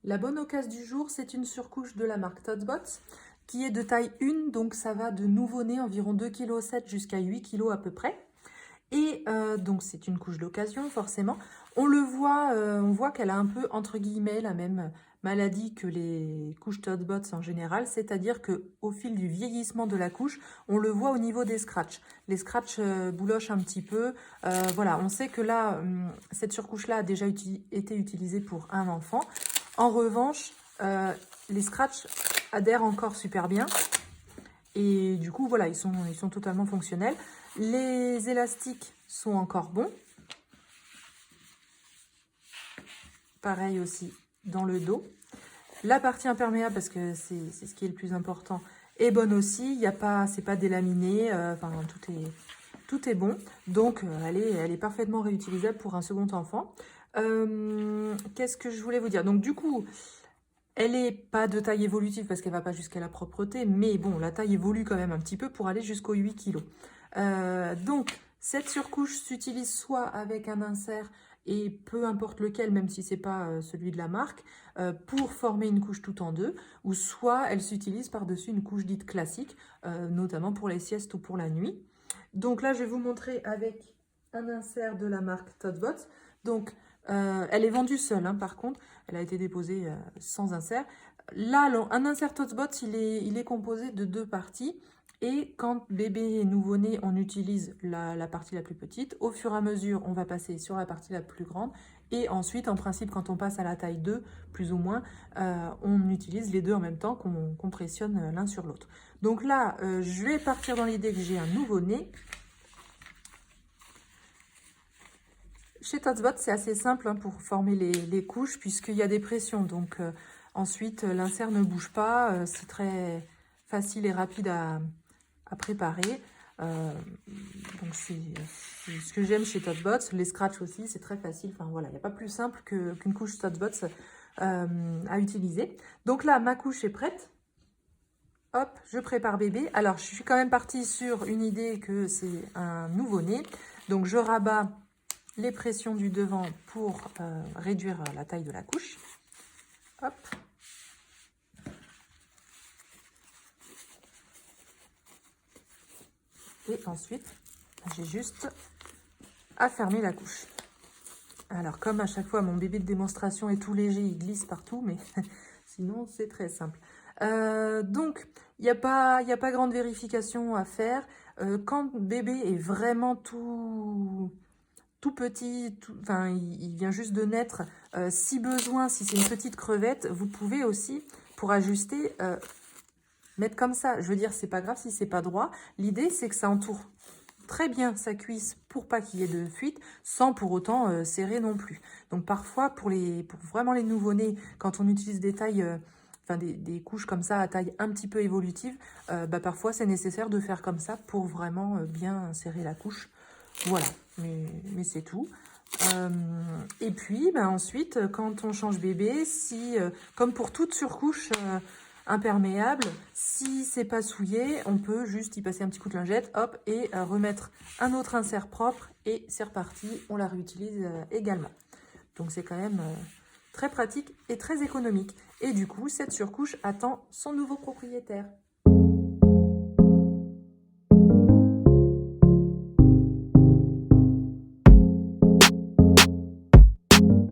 La bonne occasion du jour, c'est une surcouche de la marque Todbot qui est de taille 1, donc ça va de nouveau-né environ 2,7 kg jusqu'à 8 kg à peu près. Et donc c'est une couche d'occasion forcément. On le voit, on voit qu'elle a un peu entre guillemets la même maladie que les couches Todbot en général, c'est-à-dire que au fil du vieillissement de la couche, on le voit au niveau des scratchs. Les scratchs boulochent un petit peu. Voilà, on sait que là, cette surcouche-là a déjà été utilisée pour un enfant. En revanche, les scratchs adhèrent encore super bien. Et du coup, voilà, ils sont totalement fonctionnels. Les élastiques sont encore bons. Pareil aussi dans le dos. La partie imperméable, parce que c'est ce qui est le plus important, est bonne aussi. Il y a pas, c'est pas délaminé. Enfin, tout est bon. Donc, elle est parfaitement réutilisable pour un second enfant. Qu'est-ce que je voulais vous dire? Donc, du coup, elle n'est pas de taille évolutive parce qu'elle ne va pas jusqu'à la propreté, mais bon, la taille évolue quand même un petit peu pour aller jusqu'aux 8 kg. Donc, cette surcouche s'utilise soit avec un insert, et peu importe lequel, même si ce n'est pas celui de la marque, pour former une couche tout en deux, ou soit elle s'utilise par-dessus une couche dite classique, notamment pour les siestes ou pour la nuit. Donc là, je vais vous montrer avec un insert de la marque Todbot. Donc, elle est vendue seule, hein, par contre. Elle a été déposée sans insert. Là, un insert Todbot, il est composé de deux parties. Et quand bébé est nouveau-né, on utilise la partie la plus petite. Au fur et à mesure, on va passer sur la partie la plus grande. Et ensuite, en principe, quand on passe à la taille 2, plus ou moins, on utilise les deux en même temps, qu'on pressionne l'un sur l'autre. Donc là, je vais partir dans l'idée que j'ai un nouveau-né. Chez Todbot, c'est assez simple hein, pour former les couches puisqu'il y a des pressions. Donc ensuite, l'insert ne bouge pas. C'est très facile et rapide à préparer. Donc c'est ce que j'aime chez Todbot. Les scratchs aussi, c'est très facile. Enfin voilà, il n'y a pas plus simple qu'une couche Todbot à utiliser. Donc là, ma couche est prête. Hop, je prépare bébé. Alors, je suis quand même partie sur une idée que c'est un nouveau-né. Donc, je rabats les pressions du devant pour réduire la taille de la couche. Hop. Et ensuite, j'ai juste à fermer la couche. Alors, comme à chaque fois, mon bébé de démonstration est tout léger, il glisse partout, mais sinon, c'est très simple. Donc, il n'y a pas grande vérification à faire. Quand bébé est vraiment tout petit, enfin, il vient juste de naître. Si besoin, si c'est une petite crevette, vous pouvez aussi, pour ajuster, mettre comme ça. Je veux dire, c'est pas grave si c'est pas droit. L'idée, c'est que ça entoure très bien sa cuisse pour pas qu'il y ait de fuite, sans pour autant serrer non plus. Donc parfois, pour vraiment les nouveau-nés, quand on utilise des tailles, enfin des couches comme ça à taille un petit peu évolutive, parfois c'est nécessaire de faire comme ça pour vraiment bien serrer la couche. Voilà, mais c'est tout. Et puis ensuite, quand on change bébé, si comme pour toute surcouche imperméable, si c'est pas souillé, on peut juste y passer un petit coup de lingette, hop, et remettre un autre insert propre, et c'est reparti, on la réutilise également. Donc c'est quand même très pratique et très économique. Et du coup, cette surcouche attend son nouveau propriétaire.